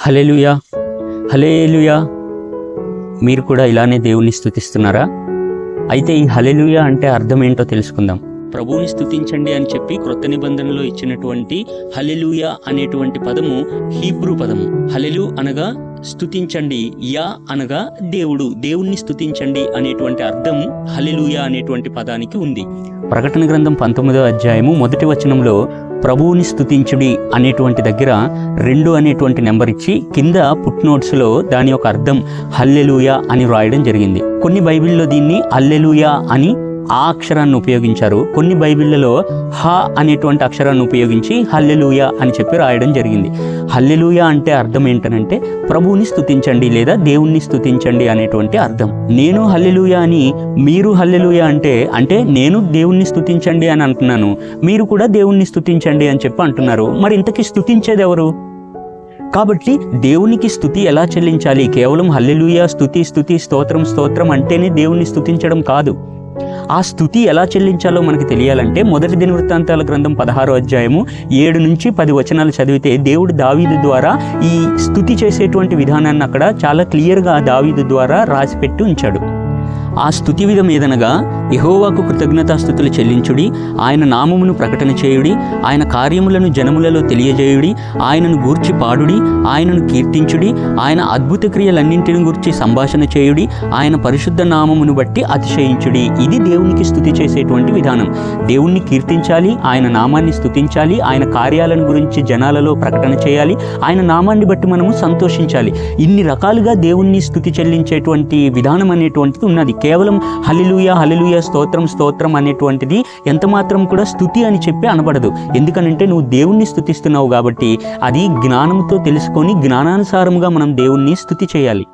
హల్లెలూయా, హల్లెలూయా. మీరు కూడా ఇలానే దేవుణ్ణి స్తుతిస్తున్నారా? అయితే ఈ హల్లెలూయా అంటే అర్థం ఏంటో తెలుసుకుందాం. ప్రభువుని స్తుతించండి అని చెప్పి క్రొత్త నిబంధనలో ఇచ్చినటువంటి హల్లెలూయా అనేటువంటి పదము హీబ్రూ పదము. హల్లెలు అనగా స్తుతించండి, యా అనగా దేవుణ్ణి స్తుతించండి అనేటువంటి అర్థం హల్లెలూయా అనేటువంటి పదానికి ఉంది. ప్రకటన గ్రంథం 19వ అధ్యాయము 1వ వచనంలో ప్రభువుని స్తుతించుడి అనేటువంటి దగ్గర 2 అనేటువంటి నెంబర్ ఇచ్చి కింద పుట్ నోట్స్లో దాని యొక్క అర్థం హల్లెలూయా అని వ్రాయడం జరిగింది. కొన్ని బైబిల్లో దీన్ని హల్లెలూయా అని ఆ అక్షరాన్ని ఉపయోగించారు. కొన్ని బైబిళ్ళలో హ అనేటువంటి అక్షరాన్ని ఉపయోగించి హల్లెలూయా అని చెప్పి రాయడం జరిగింది. హల్లెలూయా అంటే అర్థం ఏంటనంటే ప్రభువుని స్తుతించండి లేదా దేవుణ్ణి స్తుతించండి అనేటువంటి అర్థం. నేను హల్లెలూయా అని మీరు హల్లెలూయా అంటే నేను దేవుణ్ణి స్తుతించండి అని అంటున్నాను, మీరు కూడా దేవుణ్ణి స్తుతించండి అని చెప్పి అంటున్నారు. మరి ఇంతకీ స్తుతించేది ఎవరు? కాబట్టి దేవునికి స్తుతి ఎలా చెల్లించాలి? కేవలం హల్లెలూయా స్తుతి స్తుతి స్తోత్రం స్తోత్రం అంటేనే దేవుణ్ణి స్తుతించడం కాదు. ఆ స్తుతి ఎలా చెల్లించాలో మనకు తెలియాలంటే మొదటి దినవృత్తాంతాల గ్రంథం 16వ అధ్యాయము 7 నుంచి 10 వచనాలు చదివితే దేవుడు దావీదు ద్వారా ఈ స్తుతి చేసేటువంటి విధానాన్ని అక్కడ చాలా క్లియర్గా దావీదు ద్వారా రాసిపెట్టి ఉంచాడు. ఆ స్తుతి విధం ఏదనగా యెహోవాకు కృతజ్ఞతాస్తుతులు చెల్లించుడి, ఆయన నామమును ప్రకటన చేయుడి, ఆయన కార్యములను జనములలో తెలియజేయుడి, ఆయనను గూర్చి పాడుడి, ఆయనను కీర్తించుడి, ఆయన అద్భుత క్రియలన్నింటిని గూర్చి సంభాషణ చేయుడి, ఆయన పరిశుద్ధ నామమును బట్టి అతిశయించుడి. ఇది దేవునికి స్తుతి చేసేటువంటి విధానం. దేవుణ్ణి కీర్తించాలి, ఆయన నామాన్ని స్తుతించాలి, ఆయన కార్యాలను గురించి జనాలలో ప్రకటన చేయాలి, ఆయన నామాన్ని బట్టి మనము సంతోషించాలి. ఇన్ని రకాలుగా దేవుణ్ణి స్తుతి చెల్లించేటువంటి విధానం అనేటువంటిది ఉన్నది. కేవలం హల్లెలూయా హల్లెలూయా స్తోత్రం స్తోత్రం అనేటువంటిది ఎంత మాత్రం కూడా స్తుతి అని చెప్పి అనబడదు. ఎందుకనంటే నువ్వు దేవుణ్ణి స్తుతిస్తున్నావు కాబట్టి అది జ్ఞానంతో తెలుసుకొని జ్ఞానానుసారముగా మనం దేవుణ్ణి స్తుతి చేయాలి.